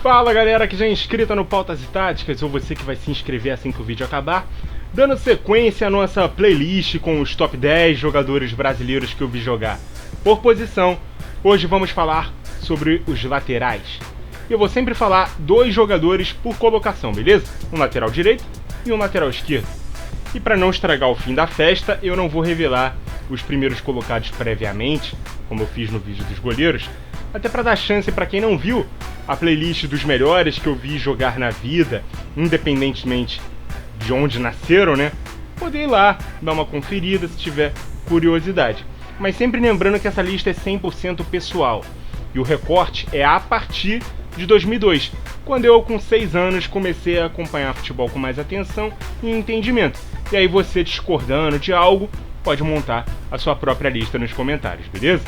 Fala galera que já é inscrita no Pautas e Táticas, ou você que vai se inscrever assim que o vídeo acabar. Dando sequência à nossa playlist com os top 10 jogadores brasileiros que eu vi jogar por posição, hoje vamos falar sobre os laterais. Eu vou sempre falar dois jogadores por colocação, beleza? Um lateral direito e um lateral esquerdo. E para não estragar o fim da festa, eu não vou revelar os primeiros colocados previamente, como eu fiz no vídeo dos goleiros, até para dar chance para quem não viu a playlist dos melhores que eu vi jogar na vida, independentemente de onde nasceram, né? Poder ir lá, dar uma conferida se tiver curiosidade. Mas sempre lembrando que essa lista é 100% pessoal. E o recorte é a partir de 2002, quando eu com 6 anos comecei a acompanhar futebol com mais atenção e entendimento. E aí você discordando de algo, pode montar a sua própria lista nos comentários, beleza?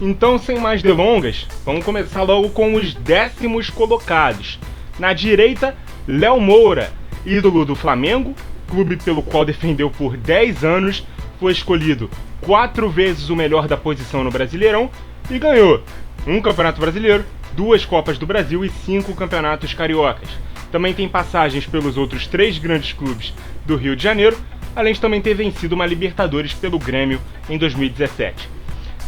Então, sem mais delongas, vamos começar logo com os 10º colocados. Na direita, Léo Moura, ídolo do Flamengo, clube pelo qual defendeu por 10 anos, foi escolhido 4 vezes o melhor da posição no Brasileirão e ganhou um Campeonato Brasileiro, 2 Copas do Brasil e 5 Campeonatos Cariocas. Também tem passagens pelos outros 3 grandes clubes do Rio de Janeiro, além de também ter vencido uma Libertadores pelo Grêmio em 2017.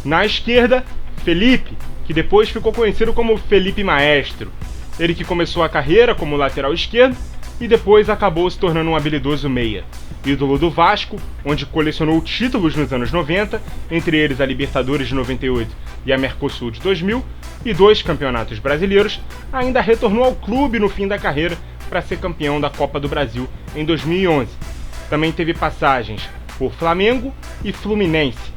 Na esquerda, Felipe, que depois ficou conhecido como Felipe Maestro. Ele que começou a carreira como lateral esquerdo e depois acabou se tornando um habilidoso meia. Ídolo do Vasco, onde colecionou títulos nos anos 90, entre eles a Libertadores de 98 e a Mercosul de 2000, e 2 campeonatos brasileiros, ainda retornou ao clube no fim da carreira para ser campeão da Copa do Brasil em 2011. Também teve passagens por Flamengo e Fluminense.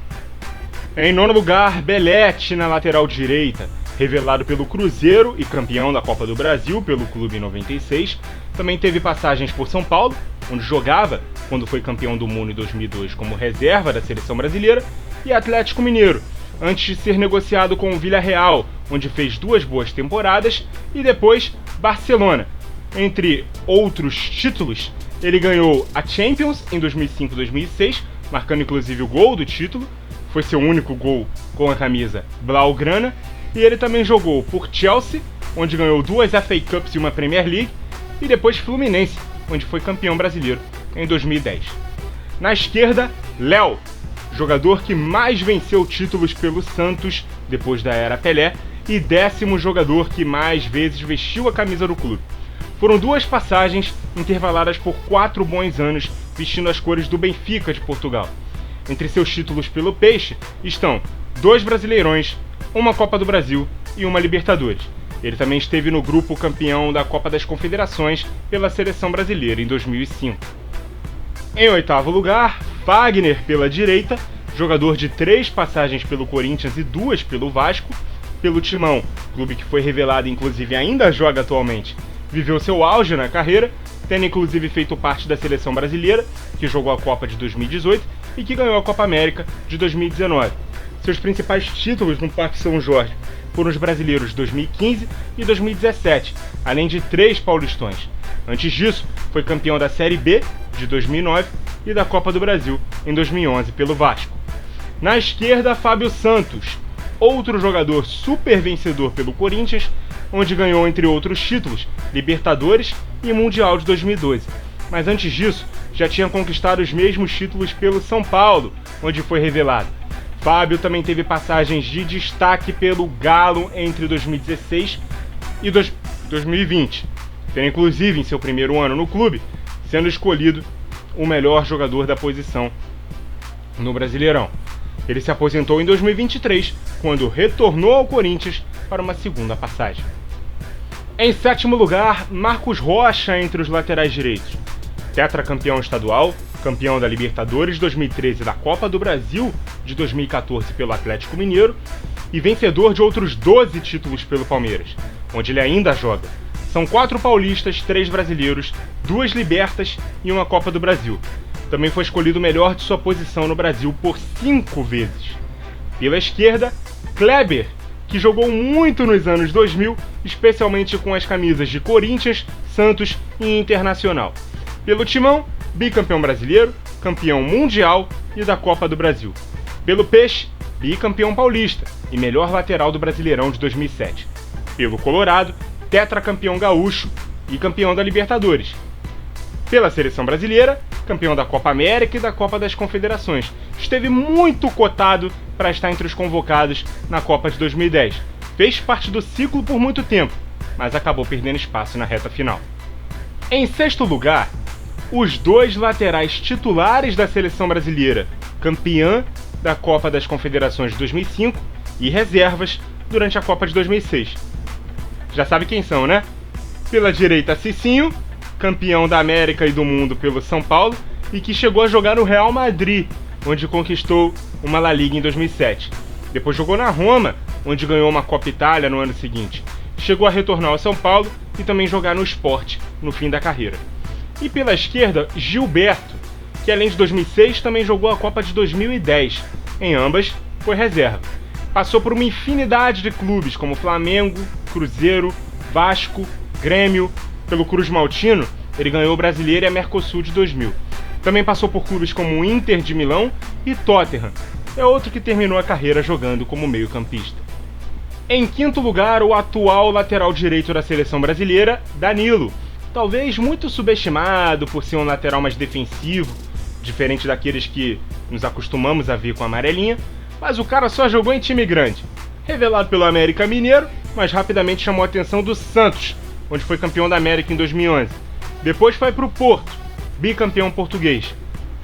Em nono lugar, Belete na lateral direita, revelado pelo Cruzeiro e campeão da Copa do Brasil pelo clube em 96. Também teve passagens por São Paulo, onde jogava quando foi campeão do mundo em 2002 como reserva da seleção brasileira, e Atlético Mineiro, antes de ser negociado com o Villarreal, onde fez 2 boas temporadas, e depois Barcelona. Entre outros títulos, ele ganhou a Champions em 2005-2006, marcando inclusive o gol do título. Foi seu único gol com a camisa blaugrana, e ele também jogou por Chelsea, onde ganhou 2 FA Cups e uma Premier League, e depois Fluminense, onde foi campeão brasileiro em 2010. Na esquerda, Léo, jogador que mais venceu títulos pelo Santos depois da era Pelé, e 10º jogador que mais vezes vestiu a camisa do clube. Foram 2 passagens intervaladas por 4 bons anos vestindo as cores do Benfica de Portugal. Entre seus títulos pelo Peixe estão 2 Brasileirões, uma Copa do Brasil e uma Libertadores. Ele também esteve no grupo campeão da Copa das Confederações pela seleção brasileira em 2005. Em 8º lugar, Fagner pela direita, jogador de 3 passagens pelo Corinthians e 2 pelo Vasco. Pelo Timão, clube que foi revelado e inclusive ainda joga atualmente, viveu seu auge na carreira, tendo inclusive feito parte da seleção brasileira, que jogou a Copa de 2018 e que ganhou a Copa América de 2019. Seus principais títulos no Parque São Jorge foram os brasileiros de 2015 e 2017, além de 3 paulistões. Antes disso, foi campeão da Série B de 2009 e da Copa do Brasil em 2011 pelo Vasco. Na esquerda, Fábio Santos, outro jogador super vencedor pelo Corinthians, onde ganhou, entre outros títulos, Libertadores e Mundial de 2012. Mas antes disso, já tinha conquistado os mesmos títulos pelo São Paulo, onde foi revelado. Fábio também teve passagens de destaque pelo Galo entre 2016 e 2020, tendo inclusive em seu primeiro ano no clube, sendo escolhido o melhor jogador da posição no Brasileirão. Ele se aposentou em 2023, quando retornou ao Corinthians para uma segunda passagem. Em 7º lugar, Marcos Rocha entre os laterais direitos. Tetracampeão estadual, campeão da Libertadores 2013 e da Copa do Brasil de 2014 pelo Atlético Mineiro e vencedor de outros 12 títulos pelo Palmeiras, onde ele ainda joga. São 4 paulistas, 3 brasileiros, 2 libertas e uma Copa do Brasil. Também foi escolhido o melhor de sua posição no Brasil por 5 vezes. Pela esquerda, Kleber, que jogou muito nos anos 2000, especialmente com as camisas de Corinthians, Santos e Internacional. Pelo Timão, bicampeão brasileiro, campeão mundial e da Copa do Brasil. Pelo Peixe, bicampeão paulista e melhor lateral do Brasileirão de 2007. Pelo Colorado, tetracampeão gaúcho e campeão da Libertadores. Pela seleção brasileira, campeão da Copa América e da Copa das Confederações. Esteve muito cotado para estar entre os convocados na Copa de 2010. Fez parte do ciclo por muito tempo, mas acabou perdendo espaço na reta final. Em sexto lugar, os dois laterais titulares da seleção brasileira, campeã da Copa das Confederações de 2005 e reservas durante a Copa de 2006. Já sabe quem são, né? Pela direita, Cicinho, campeão da América e do mundo pelo São Paulo e que chegou a jogar no Real Madrid, onde conquistou uma La Liga em 2007. Depois jogou na Roma, onde ganhou uma Copa Itália no ano seguinte. Chegou a retornar ao São Paulo e também jogar no Sport no fim da carreira. E pela esquerda, Gilberto, que além de 2006 também jogou a Copa de 2010. Em ambas, foi reserva. Passou por uma infinidade de clubes como Flamengo, Cruzeiro, Vasco, Grêmio. Pelo Cruz Maltino, ele ganhou o Brasileiro e a Mercosul de 2000. Também passou por clubes como o Inter de Milão e Tottenham. É outro que terminou a carreira jogando como meio-campista. Em quinto lugar, o atual lateral direito da seleção brasileira, Danilo. Talvez muito subestimado por ser um lateral mais defensivo, diferente daqueles que nos acostumamos a ver com a amarelinha, mas o cara só jogou em time grande. Revelado pelo América Mineiro, mas rapidamente chamou a atenção do Santos, onde foi campeão da América em 2011. Depois foi para o Porto, bicampeão português.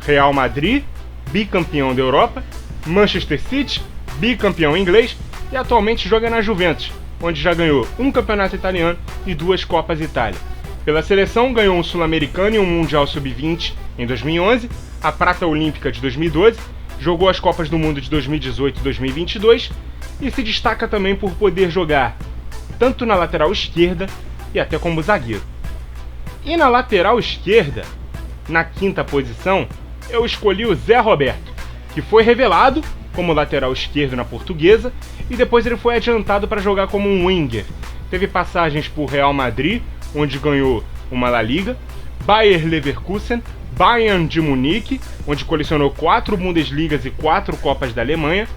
Real Madrid, bicampeão da Europa. Manchester City, bicampeão inglês. E atualmente joga na Juventus, onde já ganhou um campeonato italiano e 2 Copas Itália. Pela seleção, ganhou um Sul-Americano e um Mundial Sub-20 em 2011, a Prata Olímpica de 2012, jogou as Copas do Mundo de 2018 e 2022 e se destaca também por poder jogar tanto na lateral esquerda e até como zagueiro. E na lateral esquerda, na quinta posição, eu escolhi o Zé Roberto, que foi revelado como lateral esquerdo na Portuguesa e depois ele foi adiantado para jogar como um winger. Teve passagens por Real Madrid, onde ganhou uma La Liga, Bayer Leverkusen, Bayern de Munique, onde colecionou 4 Bundesligas e 4 Copas da Alemanha,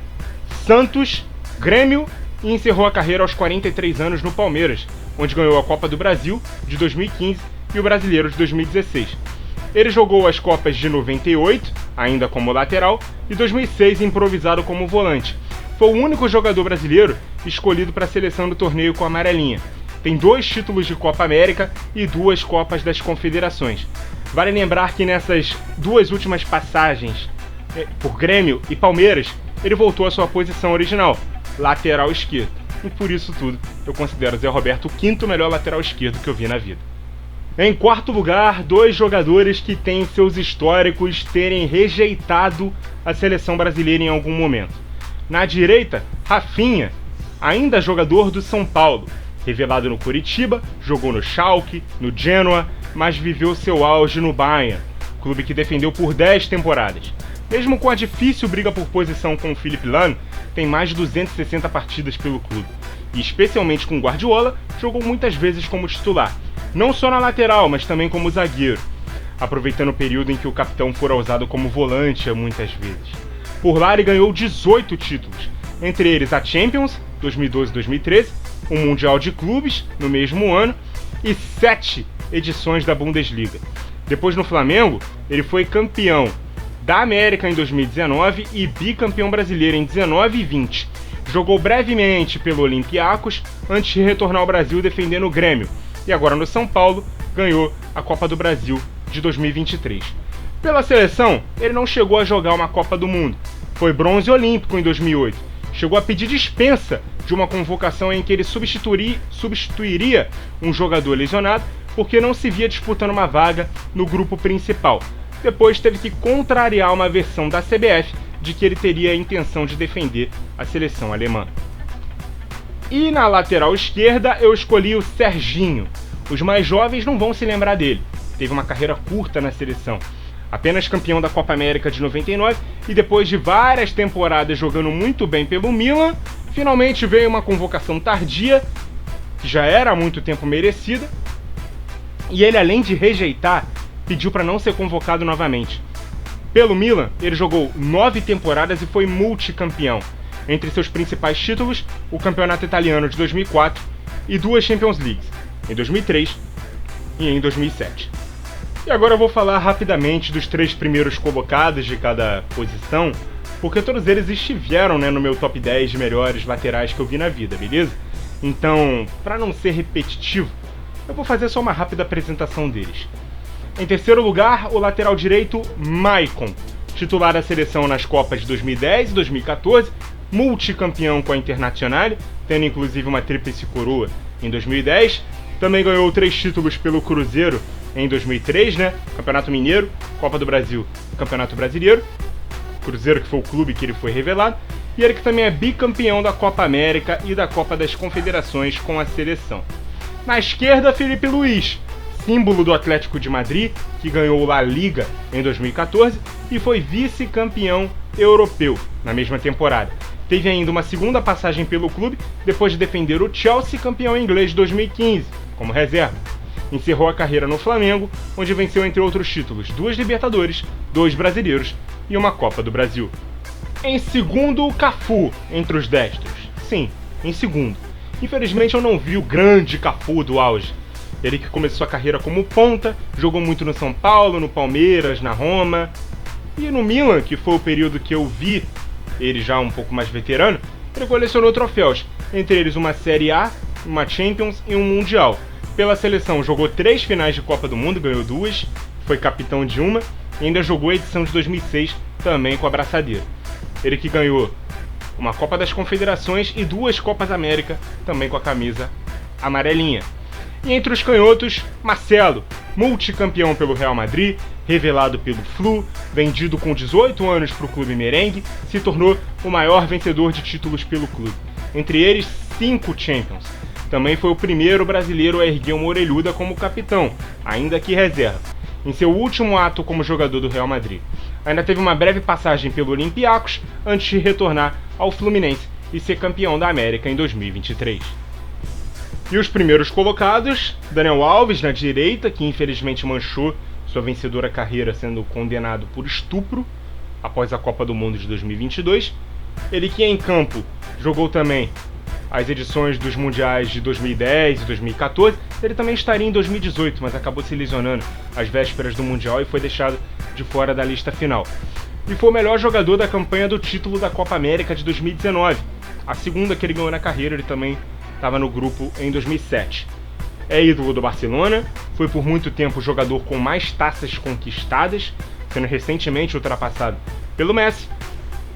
Santos, Grêmio e encerrou a carreira aos 43 anos no Palmeiras, onde ganhou a Copa do Brasil de 2015 e o Brasileiro de 2016. Ele jogou as Copas de 98, ainda como lateral, e 2006 improvisado como volante. Foi o único jogador brasileiro escolhido para a seleção do torneio com a amarelinha. Tem 2 títulos de Copa América e 2 Copas das Confederações. Vale lembrar que nessas 2 últimas passagens por Grêmio e Palmeiras, ele voltou à sua posição original, lateral esquerdo. E por isso tudo, eu considero o Zé Roberto o 5º melhor lateral esquerdo que eu vi na vida. Em quarto lugar, 2 jogadores que têm seus históricos terem rejeitado a seleção brasileira em algum momento. Na direita, Rafinha, ainda jogador do São Paulo. Revelado no Coritiba, jogou no Schalke, no Genoa, mas viveu seu auge no Bayern, clube que defendeu por 10 temporadas. Mesmo com a difícil briga por posição com o Philipp Lahm, tem mais de 260 partidas pelo clube. E especialmente com Guardiola, jogou muitas vezes como titular. Não só na lateral, mas também como zagueiro, aproveitando o período em que o capitão fora usado como volante muitas vezes. Por lá ele ganhou 18 títulos, entre eles a Champions, 2012-2013, o Mundial de Clubes, no mesmo ano, e 7 edições da Bundesliga. Depois no Flamengo, ele foi campeão da América em 2019 e bicampeão brasileiro em 19 e 20. Jogou brevemente pelo Olympiacos, antes de retornar ao Brasil defendendo o Grêmio, e agora no São Paulo ganhou a Copa do Brasil de 2023. Pela seleção, ele não chegou a jogar uma Copa do Mundo. Foi bronze olímpico em 2008. Chegou a pedir dispensa de uma convocação em que ele substituiria um jogador lesionado porque não se via disputando uma vaga no grupo principal. Depois teve que contrariar uma versão da CBF de que ele teria a intenção de defender a seleção alemã. E na lateral esquerda eu escolhi o Serginho. Os mais jovens não vão se lembrar dele. Teve uma carreira curta na seleção. Apenas campeão da Copa América de 99 e depois de várias temporadas jogando muito bem pelo Milan, finalmente veio uma convocação tardia, que já era há muito tempo merecida, e ele, além de rejeitar, pediu para não ser convocado novamente. Pelo Milan, ele jogou 9 temporadas e foi multicampeão. Entre seus principais títulos, o Campeonato Italiano de 2004 e 2 Champions Leagues. em 2003 e em 2007. E agora eu vou falar rapidamente dos 3 primeiros colocados de cada posição, porque todos eles estiveram, no meu top 10 de melhores laterais que eu vi na vida, beleza? Então, para não ser repetitivo, eu vou fazer só uma rápida apresentação deles. Em terceiro lugar, o lateral direito Maicon, titular da seleção nas Copas de 2010 e 2014, multicampeão com a Internazionale, tendo inclusive uma tríplice coroa em 2010. Também ganhou 3 títulos pelo Cruzeiro em 2003, Campeonato Mineiro, Copa do Brasil e Campeonato Brasileiro. Cruzeiro que foi o clube que ele foi revelado. E ele que também é bicampeão da Copa América e da Copa das Confederações com a seleção. Na esquerda, Felipe Luís, símbolo do Atlético de Madrid, que ganhou La Liga em 2014 e foi vice-campeão europeu na mesma temporada. Teve ainda uma segunda passagem pelo clube, depois de defender o Chelsea, campeão inglês de 2015, como reserva. Encerrou a carreira no Flamengo, onde venceu, entre outros títulos, 2 Libertadores, 2 Brasileiros e uma Copa do Brasil. Em segundo, o Cafu, entre os destros. Sim, em segundo. Infelizmente eu não vi o grande Cafu do auge. Ele que começou a carreira como ponta, jogou muito no São Paulo, no Palmeiras, na Roma. E no Milan, que foi o período que eu vi ele já um pouco mais veterano, ele colecionou troféus, entre eles uma Série A, uma Champions e um Mundial. Pela seleção jogou 3 finais de Copa do Mundo, ganhou 2, foi capitão de uma, e ainda jogou a edição de 2006 também com a braçadeira. Ele que ganhou uma Copa das Confederações e 2 Copas América, também com a camisa amarelinha. E entre os canhotos, Marcelo, multicampeão pelo Real Madrid, revelado pelo Flu, vendido com 18 anos para o clube merengue, se tornou o maior vencedor de títulos pelo clube. Entre eles, 5 Champions. Também foi o primeiro brasileiro a erguer uma orelhuda como capitão, ainda que reserva, em seu último ato como jogador do Real Madrid. Ainda teve uma breve passagem pelo Olympiacos antes de retornar ao Fluminense e ser campeão da América em 2023. E os primeiros colocados, Daniel Alves na direita, que infelizmente manchou sua vencedora carreira sendo condenado por estupro após a Copa do Mundo de 2022. Ele que em campo jogou também as edições dos Mundiais de 2010 e 2014. Ele também estaria em 2018, mas acabou se lesionando às vésperas do Mundial e foi deixado de fora da lista final. E foi o melhor jogador da campanha do título da Copa América de 2019. A segunda que ele ganhou na carreira, ele também estava no grupo em 2007. É ídolo do Barcelona, foi por muito tempo o jogador com mais taças conquistadas, sendo recentemente ultrapassado pelo Messi,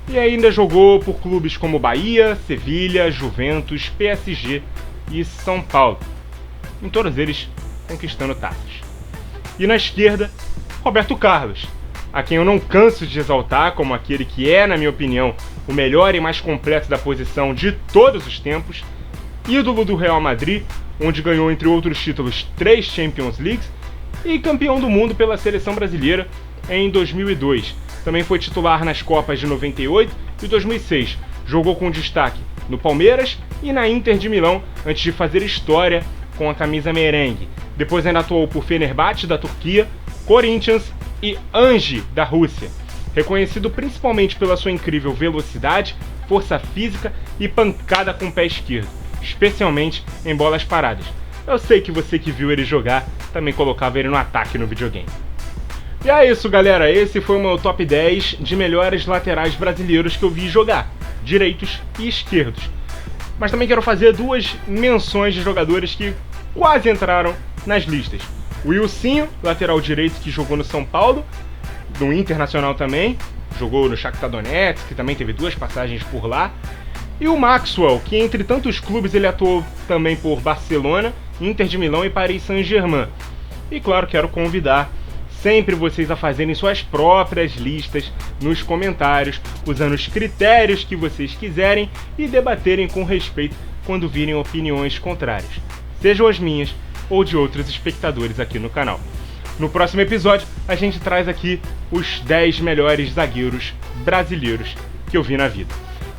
e ainda jogou por clubes como Bahia, Sevilha, Juventus, PSG e São Paulo, em todos eles conquistando taças. E na esquerda, Roberto Carlos, a quem eu não canso de exaltar como aquele que é, na minha opinião, o melhor e mais completo da posição de todos os tempos, ídolo do Real Madrid, onde ganhou, entre outros títulos, 3 Champions Leagues e campeão do mundo pela seleção brasileira em 2002. Também foi titular nas Copas de 98 e 2006. Jogou com destaque no Palmeiras e na Inter de Milão antes de fazer história com a camisa merengue. Depois ainda atuou por Fenerbahçe da Turquia, Corinthians e Anji da Rússia. Reconhecido principalmente pela sua incrível velocidade, força física e pancada com o pé esquerdo, especialmente em bolas paradas. Eu sei que você que viu ele jogar também colocava ele no ataque no videogame. E é isso, galera, esse foi o meu top 10 de melhores laterais brasileiros que eu vi jogar, direitos e esquerdos. Mas também quero fazer 2 menções de jogadores que quase entraram nas listas. O Wilsinho, lateral direito que jogou no São Paulo, no Internacional também, jogou no Shakhtar Donetsk, que também teve 2 passagens por lá. E o Maxwell, que entre tantos clubes ele atuou também por Barcelona, Inter de Milão e Paris Saint-Germain. E claro, quero convidar sempre vocês a fazerem suas próprias listas nos comentários, usando os critérios que vocês quiserem e debaterem com respeito quando virem opiniões contrárias, sejam as minhas ou de outros espectadores aqui no canal. No próximo episódio, a gente traz aqui os 10 melhores zagueiros brasileiros que eu vi na vida.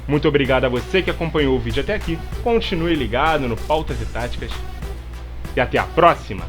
Muito obrigado a você que acompanhou o vídeo até aqui, continue ligado no Pautas e Táticas e até a próxima!